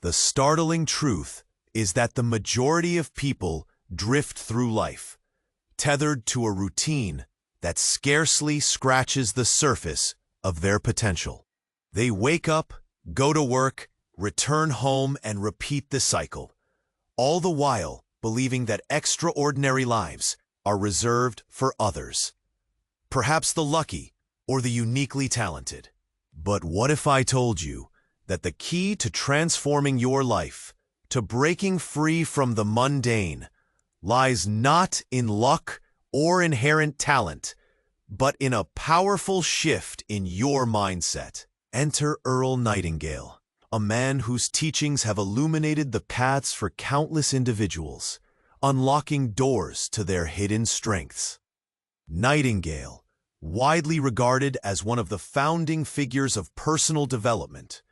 The startling truth is that the majority of people drift through life, tethered to a routine that scarcely scratches the surface of their potential. They wake up, go to work, return home, and repeat the cycle, all the while believing that extraordinary lives are reserved for others, perhaps the lucky or the uniquely talented. But what if I told you that the key to transforming your life, to breaking free from the mundane, lies not in luck or inherent talent, but in a powerful shift in your mindset? Enter Earl Nightingale, a man whose teachings have illuminated the paths for countless individuals, unlocking doors to their hidden strengths. Nightingale, widely regarded as one of the founding figures of personal development,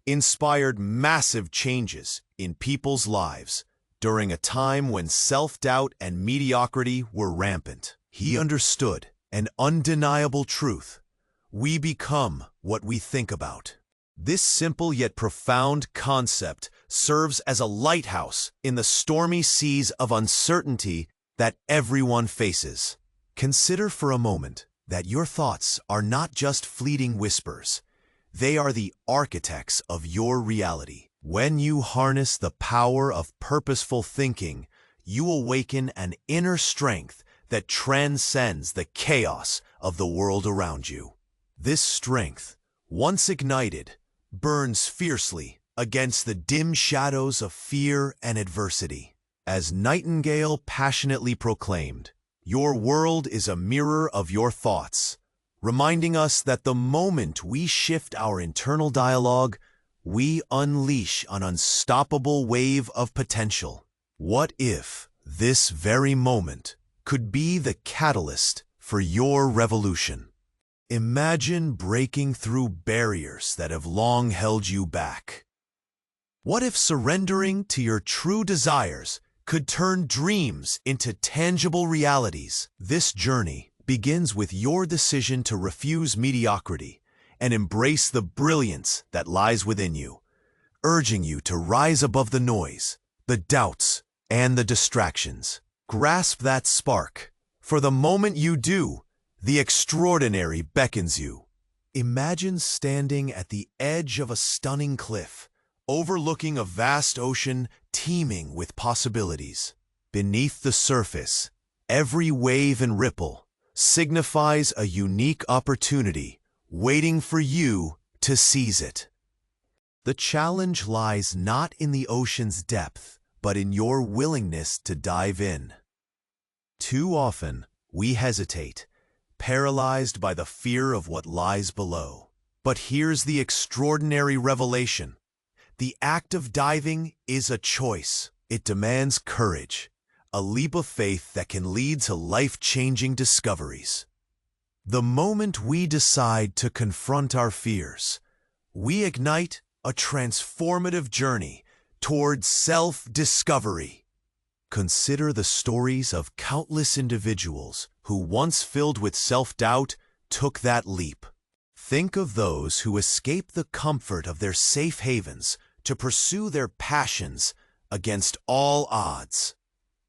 inspired massive changes in people's lives during a time when self-doubt and mediocrity were rampant. He understood an undeniable truth: we become what we think about. This simple yet profound concept serves as a lighthouse in the stormy seas of uncertainty that everyone faces. Consider for a moment that your thoughts are not just fleeting whispers. They are the architects of your reality. When you harness the power of purposeful thinking, you awaken an inner strength that transcends the chaos of the world around you. This strength, once ignited, burns fiercely against the dim shadows of fear and adversity. As Nightingale passionately proclaimed, "Your world is a mirror of your thoughts," reminding us that the moment we shift our internal dialogue, we unleash an unstoppable wave of potential. What if this very moment could be the catalyst for your revolution? Imagine breaking through barriers that have long held you back. What if surrendering to your true desires could turn dreams into tangible realities? This journey begins with your decision to refuse mediocrity and embrace the brilliance that lies within you, urging you to rise above the noise, the doubts, and the distractions. Grasp that spark, for the moment you do, the extraordinary beckons you. Imagine standing at the edge of a stunning cliff, overlooking a vast ocean teeming with possibilities. Beneath the surface, every wave and ripple signifies a unique opportunity waiting for you to seize it. The challenge lies not in the ocean's depth, but in your willingness to dive in. Too often, we hesitate, paralyzed by the fear of what lies below. But here's the extraordinary revelation. The act of diving is a choice. It demands courage, a leap of faith that can lead to life-changing discoveries. The moment we decide to confront our fears, we ignite a transformative journey towards self-discovery. Consider the stories of countless individuals who, once filled with self-doubt, took that leap. Think of those who escaped the comfort of their safe havens to pursue their passions against all odds.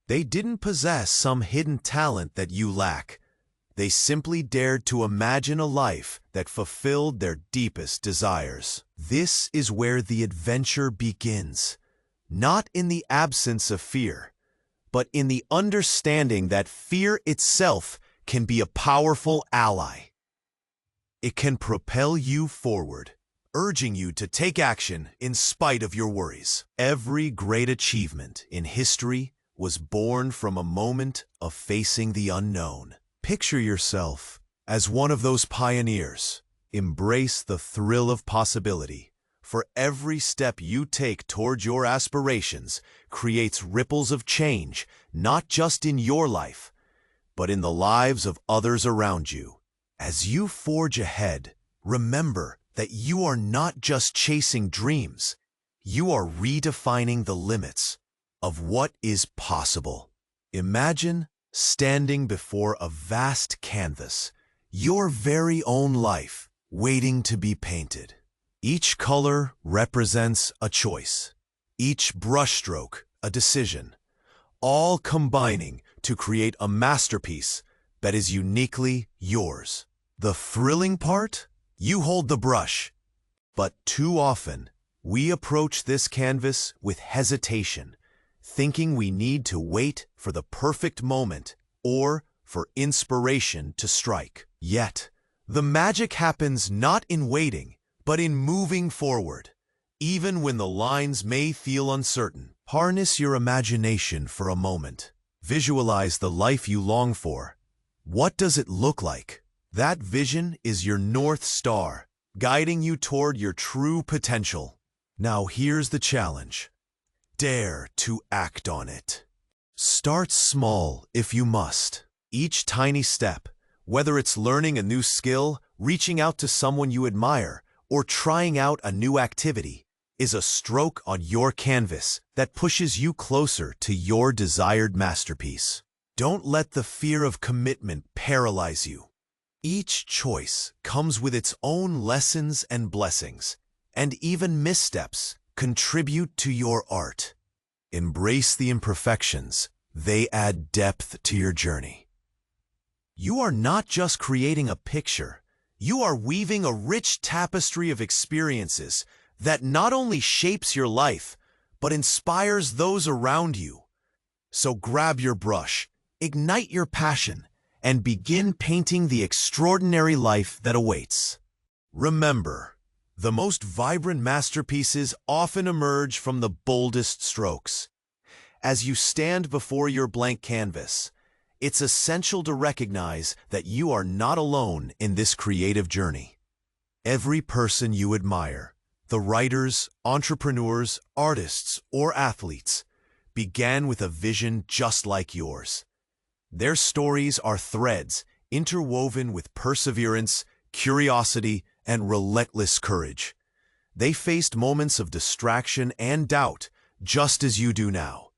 They didn't possess some hidden talent that you lack. They simply dared to imagine a life that fulfilled their deepest desires. This is where the adventure begins, not in the absence of fear, but in the understanding that fear itself can be a powerful ally. It can propel you forward, urging you to take action in spite of your worries. Every great achievement in history was born from a moment of facing the unknown. Picture yourself as one of those pioneers. Embrace the thrill of possibility, for every step you take toward your aspirations creates ripples of change, not just in your life, but in the lives of others around you. As you forge ahead, remember that you are not just chasing dreams, you are redefining the limits of what is possible. Imagine standing before a vast canvas, your very own life waiting to be painted. Each color represents a choice, each brushstroke a decision, all combining to create a masterpiece that is uniquely yours. The thrilling part? You hold the brush, but too often we approach this canvas with hesitation, thinking we need to wait for the perfect moment or for inspiration to strike. Yet, the magic happens not in waiting, but in moving forward, even when the lines may feel uncertain. Harness your imagination for a moment. Visualize the life you long for. What does it look like? That vision is your North Star, guiding you toward your true potential. Now here's the challenge. Dare to act on it. Start small if you must. Each tiny step, whether it's learning a new skill, reaching out to someone you admire, or trying out a new activity, is a stroke on your canvas that pushes you closer to your desired masterpiece. Don't let the fear of commitment paralyze you. Each choice comes with its own lessons and blessings, and even missteps contribute to your art. Embrace the imperfections. They add depth to your journey. You are not just creating a picture. You are weaving a rich tapestry of experiences that not only shapes your life, but inspires those around you. So grab your brush, ignite your passion, and begin painting the extraordinary life that awaits. Remember, the most vibrant masterpieces often emerge from the boldest strokes. As you stand before your blank canvas, it's essential to recognize that you are not alone in this creative journey. Every person you admire, the writers, entrepreneurs, artists, or athletes, began with a vision just like yours. Their stories are threads interwoven with perseverance, curiosity, and relentless courage. They faced moments of distraction and doubt, just as you do now.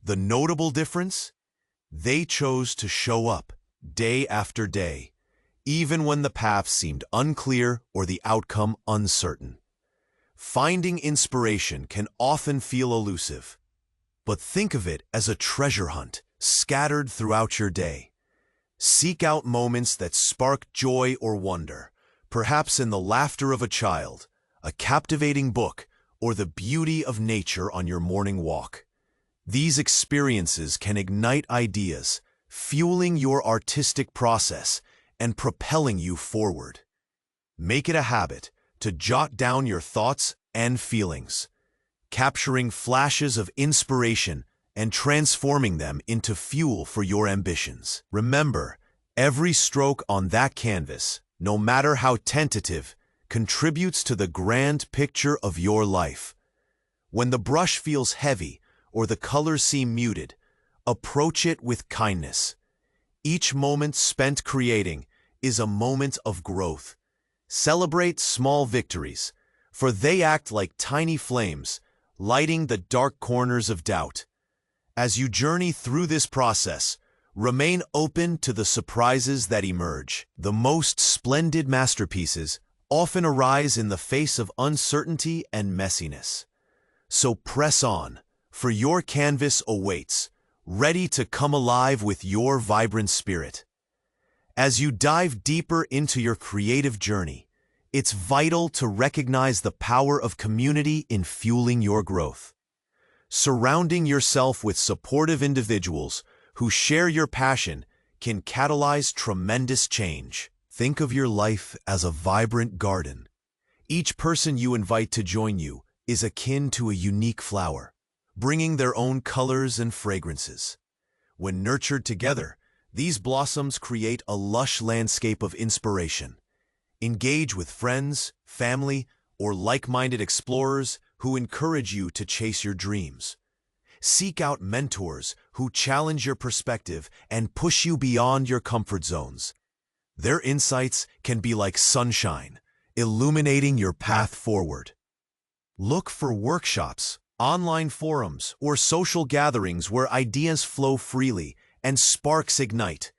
The notable difference? They chose to show up day after day, even when the path seemed unclear or the outcome uncertain. Finding inspiration can often feel elusive, but think of it as a treasure hunt scattered throughout your day. Seek out moments that spark joy or wonder, perhaps in the laughter of a child, a captivating book, or the beauty of nature on your morning walk. These experiences can ignite ideas, fueling your artistic process and propelling you forward. Make it a habit to jot down your thoughts and feelings, capturing flashes of inspiration and transforming them into fuel for your ambitions. Remember, every stroke on that canvas, no matter how tentative, contributes to the grand picture of your life. When the brush feels heavy or the colors seem muted, approach it with kindness. Each moment spent creating is a moment of growth. Celebrate small victories, for they act like tiny flames, lighting the dark corners of doubt. As you journey through this process, remain open to the surprises that emerge. The most splendid masterpieces often arise in the face of uncertainty and messiness. So press on, for your canvas awaits, ready to come alive with your vibrant spirit. As you dive deeper into your creative journey, it's vital to recognize the power of community in fueling your growth. Surrounding yourself with supportive individuals who share your passion can catalyze tremendous change. Think of your life as a vibrant garden. Each person you invite to join you is akin to a unique flower, bringing their own colors and fragrances. When nurtured together, these blossoms create a lush landscape of inspiration. Engage with friends, family, or like-minded explorers who encourage you to chase your dreams. Seek out mentors who challenge your perspective and push you beyond your comfort zones. Their insights can be like sunshine, illuminating your path forward. Look for workshops, online forums, or social gatherings where ideas flow freely and sparks ignite.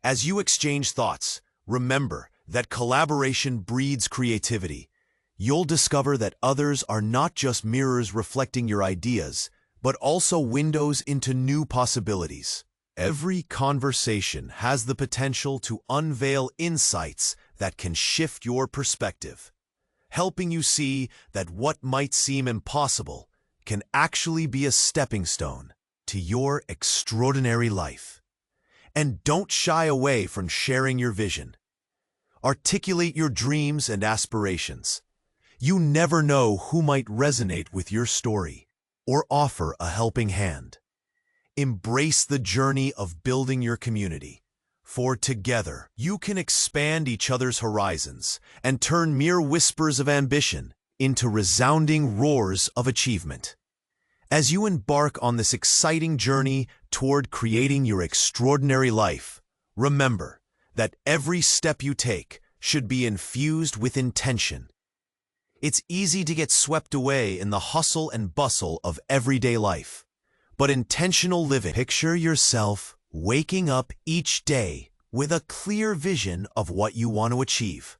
As you exchange thoughts, remember that collaboration breeds creativity. you'll discover that others are not just mirrors reflecting your ideas, but also windows into new possibilities. Every conversation has the potential to unveil insights that can shift your perspective, helping you see that what might seem impossible can actually be a stepping stone to your extraordinary life. And don't shy away from sharing your vision. Articulate your dreams and aspirations. You never know who might resonate with your story or offer a helping hand. Embrace the journey of building your community, for together you can expand each other's horizons and turn mere whispers of ambition into resounding roars of achievement. As you embark on this exciting journey toward creating your extraordinary life, remember that every step you take should be infused with intention. It's easy to get swept away in the hustle and bustle of everyday life, but intentional living. Picture yourself waking up each day with a clear vision of what you want to achieve.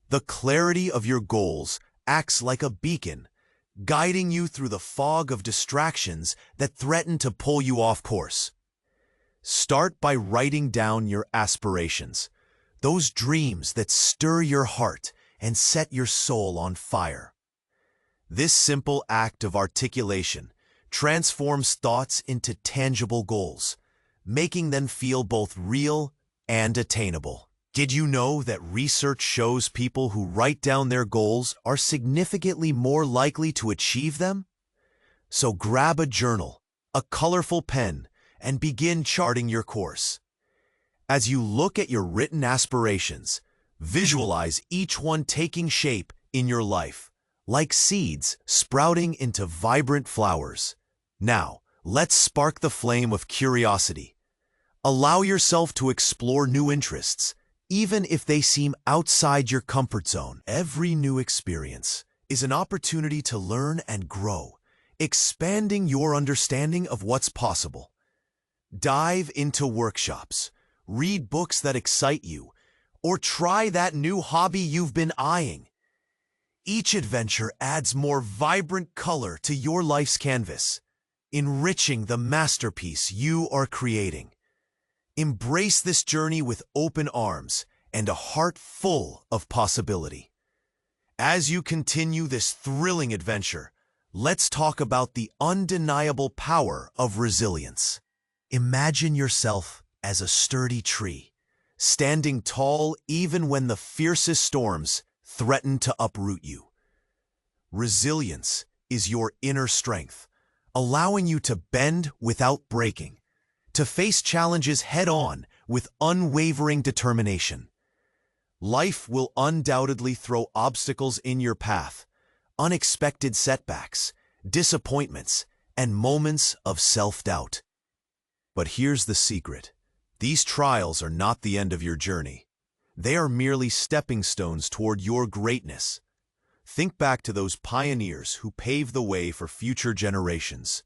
The clarity of your goals acts like a beacon, guiding you through the fog of distractions that threaten to pull you off course. Start by writing down your aspirations, those dreams that stir your heart and set your soul on fire. This simple act of articulation transforms thoughts into tangible goals, making them feel both real and attainable. Did you know that research shows people who write down their goals are significantly more likely to achieve them? So grab a journal, a colorful pen, and begin charting your course. As you look at your written aspirations, visualize each one taking shape in your life, like seeds sprouting into vibrant flowers. Now, let's spark the flame of curiosity. Allow yourself to explore new interests, even if they seem outside your comfort zone. Every new experience is an opportunity to learn and grow, expanding your understanding of what's possible. Dive into workshops, read books that excite you, or try that new hobby you've been eyeing. Each adventure adds more vibrant color to your life's canvas, enriching the masterpiece you are creating. Embrace this journey with open arms and a heart full of possibility. As you continue this thrilling adventure, let's talk about the undeniable power of resilience. Imagine yourself as a sturdy tree, standing tall even when the fiercest storms threaten to uproot you. Resilience is your inner strength, allowing you to bend without breaking, to face challenges head-on with unwavering determination. Life will undoubtedly throw obstacles in your path, unexpected setbacks, disappointments, and moments of self-doubt. But here's the secret. These trials are not the end of your journey. They are merely stepping stones toward your greatness. Think back to those pioneers who paved the way for future generations.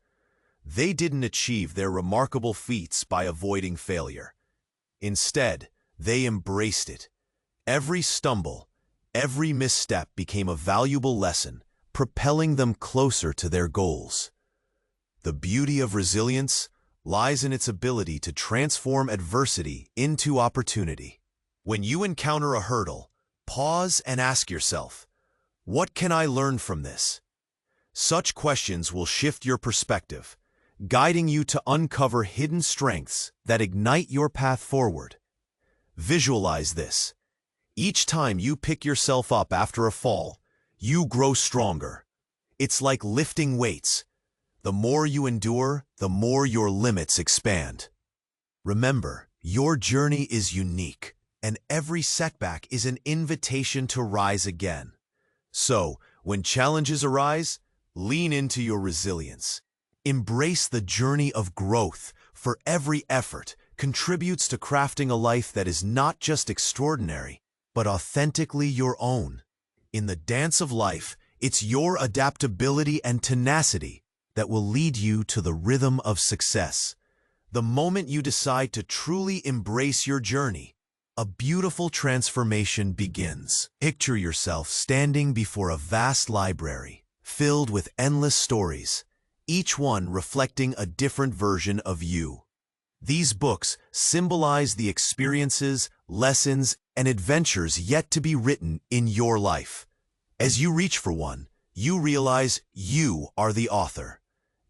They didn't achieve their remarkable feats by avoiding failure. Instead, they embraced it. Every stumble, every misstep became a valuable lesson, propelling them closer to their goals. The beauty of resilience lies in its ability to transform adversity into opportunity. When you encounter a hurdle, pause and ask yourself, what can I learn from this? Such questions will shift your perspective, guiding you to uncover hidden strengths that ignite your path forward. Visualize this. Each time you pick yourself up after a fall, you grow stronger. It's like lifting weights. The more you endure, the more your limits expand. Remember, your journey is unique, and every setback is an invitation to rise again. So, when challenges arise, lean into your resilience. Embrace the journey of growth, for every effort contributes to crafting a life that is not just extraordinary, but authentically your own. In the dance of life, it's your adaptability and tenacity that will lead you to the rhythm of success. The moment you decide to truly embrace your journey, a beautiful transformation begins. Picture yourself standing before a vast library, filled with endless stories, each one reflecting a different version of you. These books symbolize the experiences, lessons, and adventures yet to be written in your life. As you reach for one, you realize you are the author.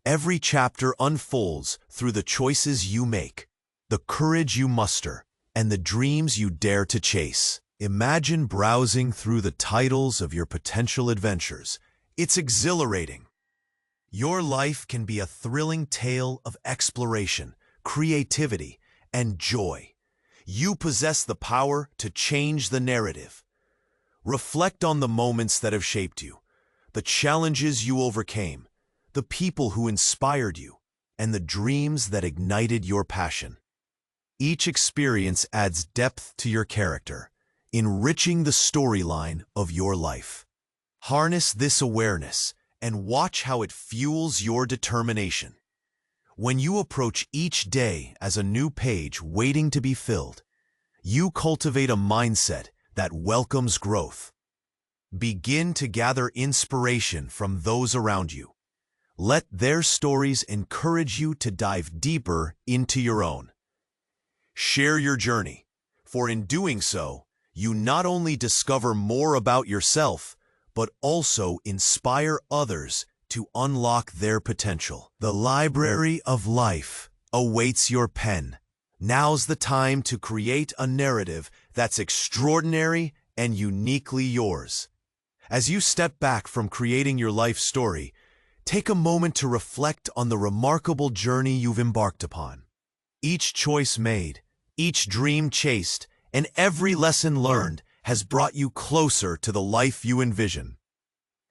Every chapter unfolds through the choices you make, the courage you muster, and the dreams you dare to chase. Imagine browsing through the titles of your potential adventures. It's exhilarating. Your life can be a thrilling tale of exploration, creativity, and joy. You possess the power to change the narrative. Reflect on the moments that have shaped you, the challenges you overcame, the people who inspired you, and the dreams that ignited your passion. Each experience adds depth to your character, enriching the storyline of your life. Harness this awareness and watch how it fuels your determination. When you approach each day as a new page waiting to be filled, you cultivate a mindset that welcomes growth. Begin to gather inspiration from those around you. Let their stories encourage you to dive deeper into your own. Share your journey, for in doing so, you not only discover more about yourself, but also inspire others to unlock their potential. The library of life awaits your pen. Now's the time to create a narrative that's extraordinary and uniquely yours. As you step back from creating your life story, take a moment to reflect on the remarkable journey you've embarked upon. Each choice made, each dream chased, and every lesson learned has brought you closer to the life you envision.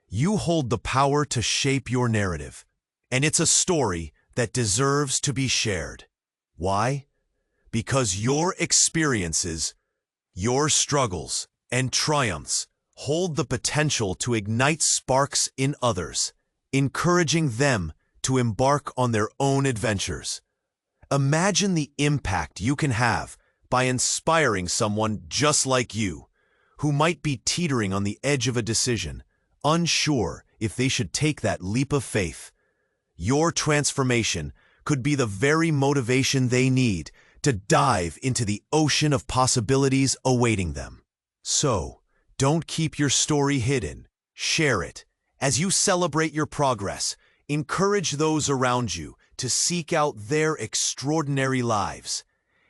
You hold the power to shape your narrative, and it's a story that deserves to be shared. Why? Because your experiences, your struggles, and triumphs hold the potential to ignite sparks in others, encouraging them to embark on their own adventures. Imagine the impact you can have by inspiring someone just like you, who might be teetering on the edge of a decision, unsure if they should take that leap of faith. Your transformation could be the very motivation they need to dive into the ocean of possibilities awaiting them. So, don't keep your story hidden. Share it. As you celebrate your progress, encourage those around you to seek out their extraordinary lives.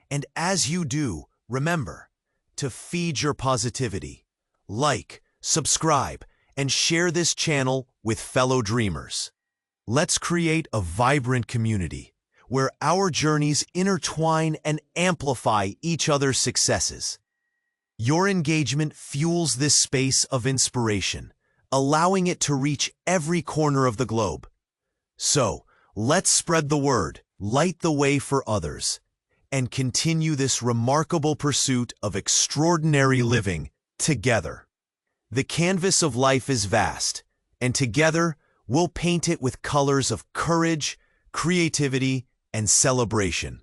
And as you do, remember to feed your positivity. Like, subscribe, and share this channel with fellow dreamers. Let's create a vibrant community where our journeys intertwine and amplify each other's successes. Your engagement fuels this space of inspiration, allowing it to reach every corner of the globe. So, let's spread the word, light the way for others, and continue this remarkable pursuit of extraordinary living together. The canvas of life is vast, and together we'll paint it with colors of courage, creativity, and celebration.